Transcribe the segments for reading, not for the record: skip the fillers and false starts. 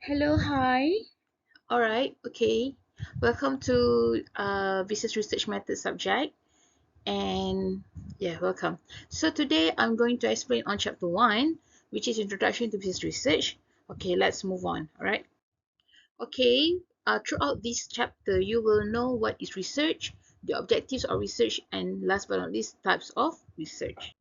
Hello, hi. All right, okay. Welcome to business research method subject, and yeah, welcome. So today I'm going to explain on chapter 1, which is introduction to business research. Okay, let's move on. All right. Okay, throughout this chapter, you will know what is research, the objectives of research, and last but not least, types of research.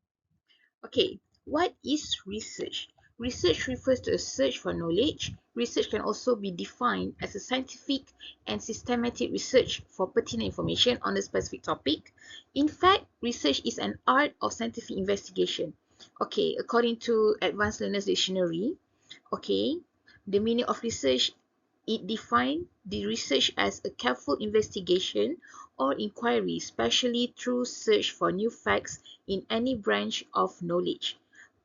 Okay, what is research? Research refers to a search for knowledge. Research can also be defined as a scientific and systematic research for pertinent information on a specific topic. In fact, research is an art of scientific investigation. Okay, according to Advanced Learners Dictionary, okay, the meaning of research, it defines the research as a careful investigation or inquiry, especially through search for new facts in any branch of knowledge.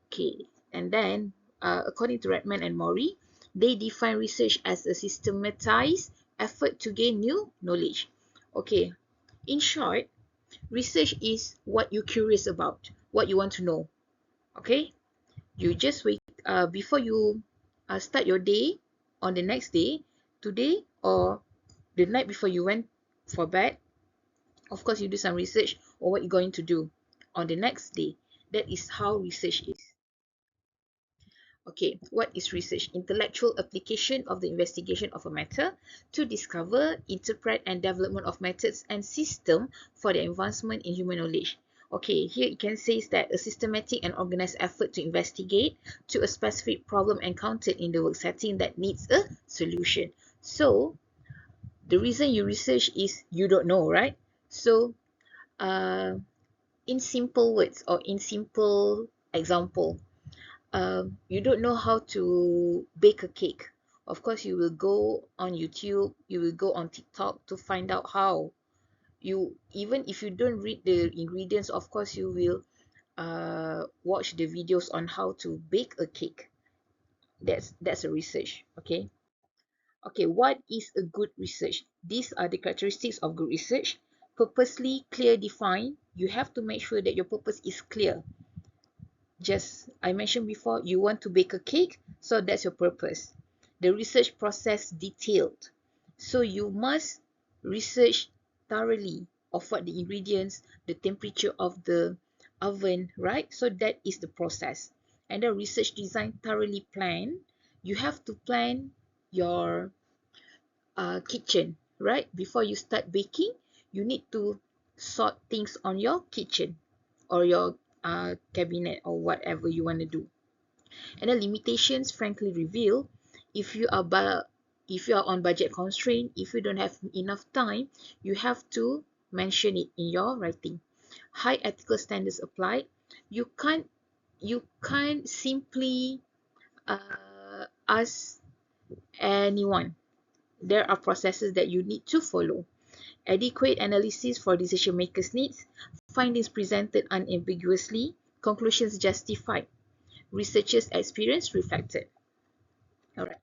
Okay, and then according to Redman and Mori, they define research as a systematized effort to gain new knowledge. Okay, in short, research is what you're curious about, what you want to know. Okay, you just wait before you start your day on the next day, today or the night before you went for bed. Of course, you do some research on what you're going to do on the next day. That is how research is. Okay, what is research? Intellectual application of the investigation of a matter to discover, interpret, and development of methods and system for the advancement in human knowledge. Okay, here it can say that a systematic and organized effort to investigate to a specific problem encountered in the work setting that needs a solution. So, the reason you research is you don't know, right? So, uh, in simple words or in simple example, you don't know how to bake a cake. Of course, you will go on YouTube, you will go on TikTok to find out how. You, even if you don't read the ingredients, of course you will watch the videos on how to bake a cake. That's a research. Okay. Okay, what is a good research? These are the characteristics of good research. Purposely, clear, defined. You have to make sure that your purpose is clear. Just, I mentioned before, you want to bake a cake, so that's your purpose. The research process detailed. So you must research thoroughly of what the ingredients, the temperature of the oven, right? So that is the process. And the research design thoroughly planned. You have to plan your kitchen, right? Before you start baking, you need to sort things on your kitchen or your cabinet or whatever you want to do. And the limitations frankly reveal if you are if you are on budget constraint, if you don't have enough time, you have to mention it in your writing. High ethical standards applied. You can't simply ask anyone. There are processes that you need to follow. Adequate analysis for decision makers' needs. Findings presented unambiguously. Conclusions justified. Researchers' experience reflected. All right.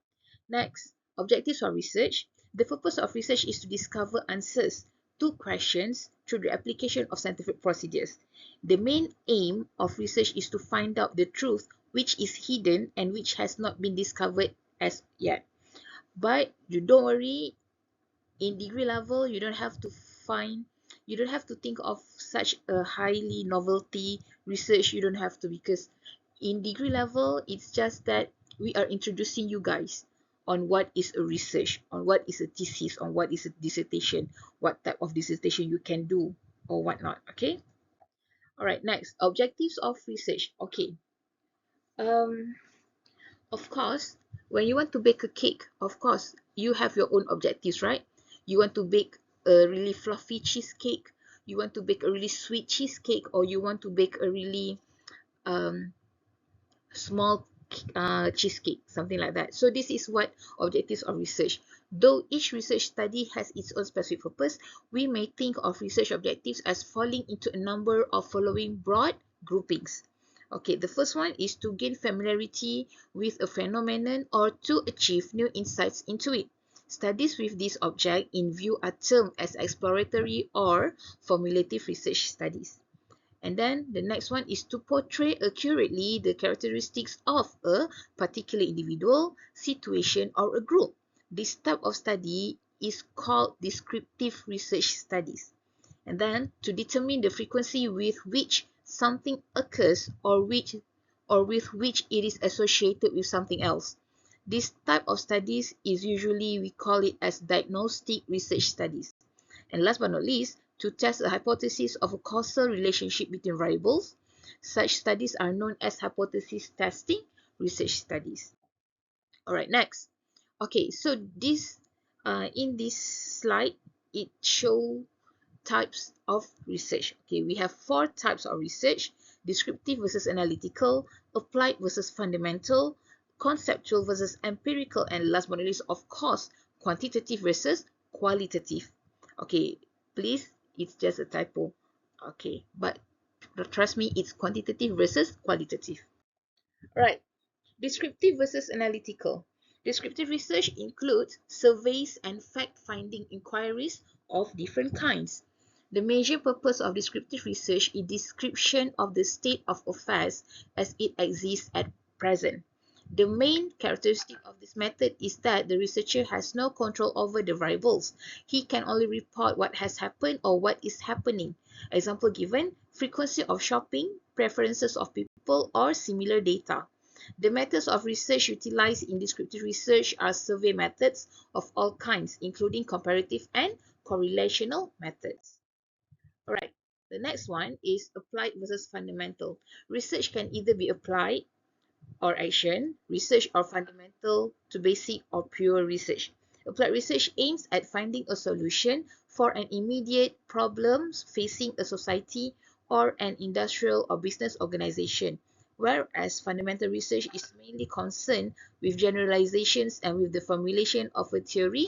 Next, objectives of research. The purpose of research is to discover answers to questions through the application of scientific procedures. The main aim of research is to find out the truth which is hidden and which has not been discovered as yet. But you don't worry, in degree level, you don't have to think of such a highly novelty research. You don't have to, because in degree level, it's just that we are introducing you guys on what is a research, on what is a thesis, on what is a dissertation, what type of dissertation you can do or whatnot. Okay. All right. Next, objectives of research. Okay. Um, of course, when you want to bake a cake, of course, you have your own objectives, right? You want to bake a really fluffy cheesecake, you want to bake a really sweet cheesecake, or you want to bake a really um, small cheesecake, something like that. So this is what objectives of research. Though each research study has its own specific purpose, we may think of research objectives as falling into a number of following broad groupings. Okay, the first one is to gain familiarity with a phenomenon or to achieve new insights into it. Studies with this object in view are termed as exploratory or formulative research studies. And then the next one is to portray accurately the characteristics of a particular individual, situation, or a group. This type of study is called descriptive research studies. And then to determine the frequency with which something occurs or with which it is associated with something else. This type of studies is usually, we call it as diagnostic research studies. And last but not least, to test a hypothesis of a causal relationship between variables. Such studies are known as hypothesis testing research studies. Alright, next. Okay, so in this slide, it shows types of research. Okay, we have 4 types of research: descriptive versus analytical, applied versus fundamental, conceptual versus empirical, and last but not least, of course, quantitative versus qualitative. Okay, please, it's just a typo. Okay, but trust me, it's quantitative versus qualitative. Right. Descriptive versus analytical. Descriptive research includes surveys and fact-finding inquiries of different kinds. The major purpose of descriptive research is description of the state of affairs as it exists at present. The main characteristic of this method is that the researcher has no control over the variables. He can only report what has happened or what is happening. Example given: frequency of shopping, preferences of people, or similar data. The methods of research utilized in descriptive research are survey methods of all kinds, including comparative and correlational methods. Alright, the next one is applied versus fundamental. Research can either be applied or action, research, or fundamental to basic or pure research. Applied research aims at finding a solution for an immediate problem facing a society or an industrial or business organization, whereas fundamental research is mainly concerned with generalizations and with the formulation of a theory.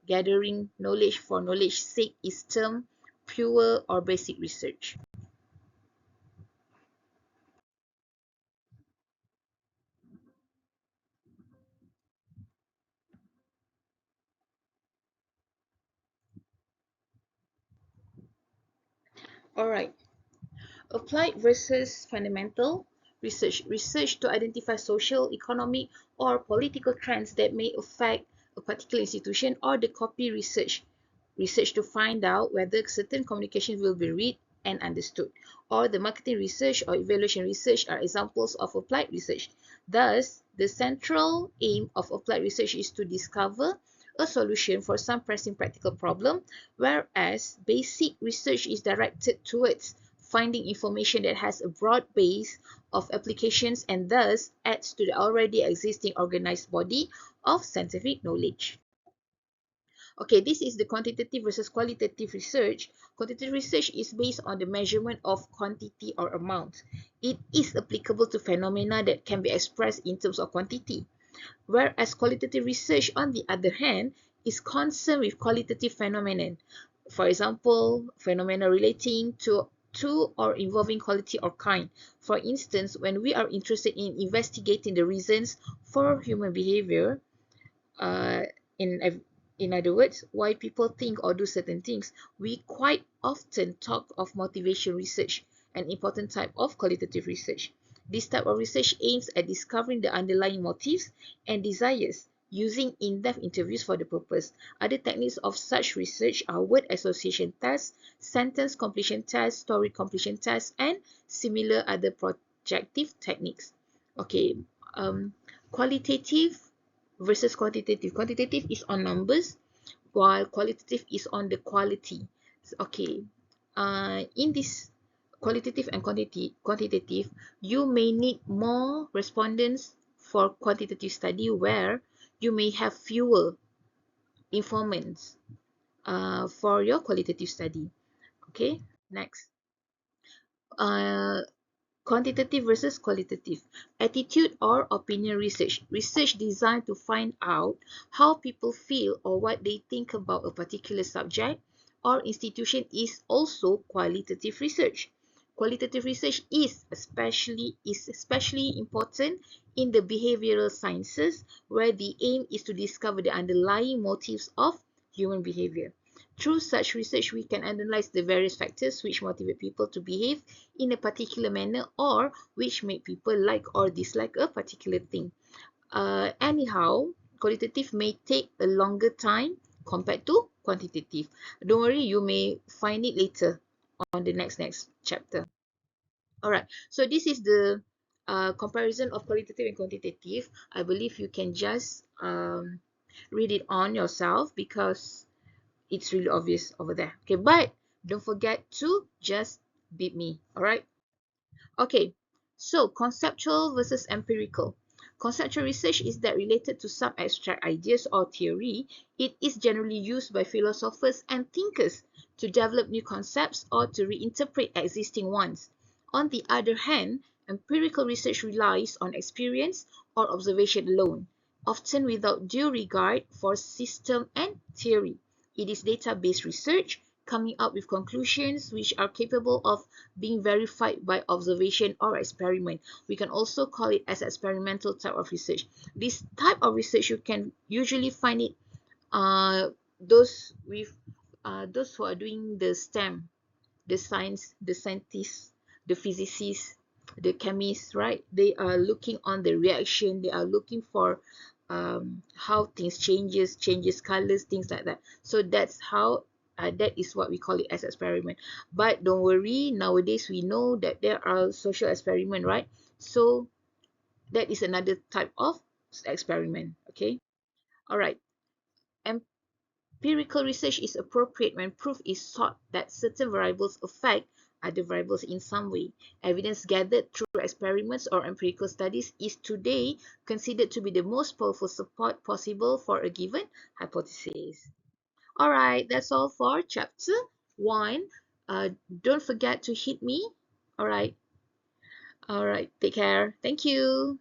Gathering knowledge for knowledge's sake is termed pure or basic research. Alright, applied versus fundamental research. Research to identify social, economic, or political trends that may affect a particular institution, or the copy research. Research to find out whether certain communications will be read and understood. Or the marketing research or evaluation research are examples of applied research. Thus, the central aim of applied research is to discover a solution for some pressing practical problem, whereas basic research is directed towards finding information that has a broad base of applications and thus adds to the already existing organized body of scientific knowledge. Okay, this is the quantitative versus qualitative research. Quantitative research is based on the measurement of quantity or amount. It is applicable to phenomena that can be expressed in terms of quantity. Whereas qualitative research, on the other hand, is concerned with qualitative phenomena. For example, phenomena relating to or involving quality or kind. For instance, when we are interested in investigating the reasons for human behavior, uh, in in other words, why people think or do certain things, we quite often talk of motivation research, an important type of qualitative research. This type of research aims at discovering the underlying motives and desires, using in-depth interviews for the purpose. Other techniques of such research are word association tests, sentence completion tests, story completion tests, and similar other projective techniques. Okay, qualitative versus quantitative. Quantitative is on numbers, while qualitative is on the quality. Okay, in this qualitative and quantitative, you may need more respondents for quantitative study, where you may have fewer informants for your qualitative study. Okay, next. Uh, Quantitative versus qualitative. Attitude or opinion research. Research designed to find out how people feel or what they think about a particular subject or institution is also qualitative research. Qualitative research is especially important in the behavioral sciences, where the aim is to discover the underlying motives of human behavior. Through such research, we can analyze the various factors which motivate people to behave in a particular manner or which make people like or dislike a particular thing. Anyhow, qualitative may take a longer time compared to quantitative. Don't worry, you may find it later on the next chapter. All right, so this is the comparison of qualitative and quantitative. I believe you can just read it on yourself because it's really obvious over there. Okay, but don't forget to just beat me. All right. Okay, so conceptual versus empirical. Conceptual research is that related to some abstract ideas or theory. It is generally used by philosophers and thinkers to develop new concepts or to reinterpret existing ones. On the other hand, empirical research relies on experience or observation alone, often without due regard for system and theory. It is data-based research, coming up with conclusions which are capable of being verified by observation or experiment. We can also call it as experimental type of research. This type of research, you can usually find it those with those who are doing the STEM, the science, the scientists, the physicists, the chemists, right? They are looking on the reaction. They are looking for how things changes colors, things like that. So that's how that is what we call it as experiment. But don't worry, nowadays we know that there are social experiment, right? So that is another type of experiment. Okay, all right. Empirical research is appropriate when proof is sought that certain variables affect other variables in some way. Evidence gathered through experiments or empirical studies is today considered to be the most powerful support possible for a given hypothesis. Alright, that's all for chapter 1. Don't forget to hit me. Alright, take care. Thank you.